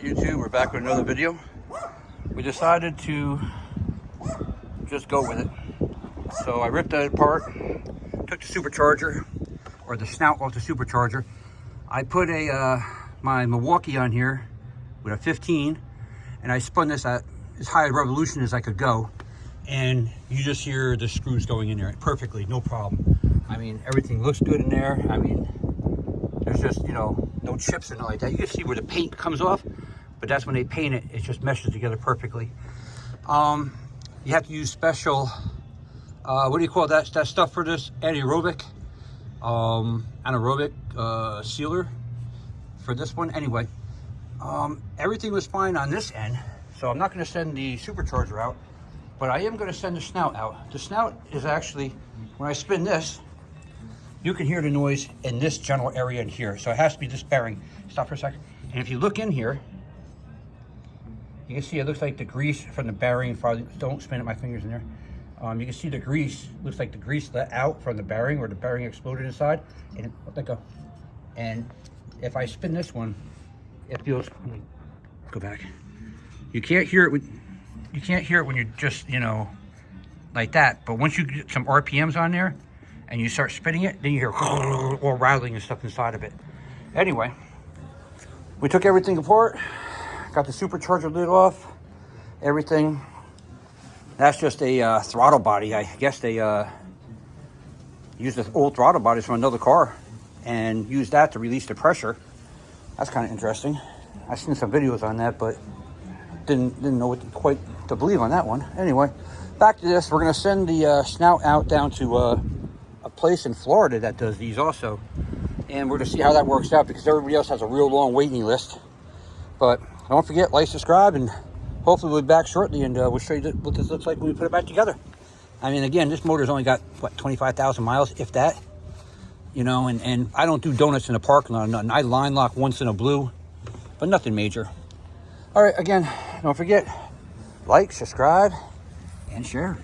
YouTube, we're back with another video. We decided to just go with it. So I ripped that apart, took the supercharger, or the snout off the supercharger. I put my Milwaukee on here with a 15, and I spun this at as high a revolution as I could go. And you just hear the screws going in there perfectly, no problem. I mean, everything looks good in there. I mean, there's just, you know, no chips or nothing like that. You can see where the paint comes off, but that's when they paint it, it just meshes together perfectly. You have to use special, what do you call that stuff for this? Anaerobic sealer for this one. Anyway, everything was fine on this end, so I'm not going to send the supercharger out, but I am going to send the snout out. The snout is actually, when I spin this, you can hear the noise in this general area in here. So it has to be this bearing. Stop for a second. And if you look in here, you can see it looks like the grease from the bearing. Don't spin it, my fingers in there. You can see the grease. Looks like the grease let out from the bearing, or the bearing exploded inside. And let that go. And if I spin this one, it feels. Let me go back. You can't hear it. You can't hear it when you're just, you know, like that. But once you get some RPMs on there, and you start spinning it, then you hear all rattling and stuff inside of it. Anyway, we took everything apart, got the supercharger lid off, everything. That's just a throttle body. I guess they used the old throttle bodies from another car and used that to release the pressure. That's kind of interesting. I've seen some videos on that, but didn't know what quite to believe on that one. Anyway, back to this. We're gonna send the snout out down to a place in Florida that does these also, and we're gonna see how that works out, because everybody else has a real long waiting list. But don't forget, like, subscribe, and hopefully we'll be back shortly, and we'll show you what this looks like when we put it back together. I mean, again, this motor's only got what, 25,000 miles, if that, you know. And I don't do donuts in the parking lot or nothing. I line lock once in a blue, but nothing major. All right, again, don't forget, like, subscribe, and share.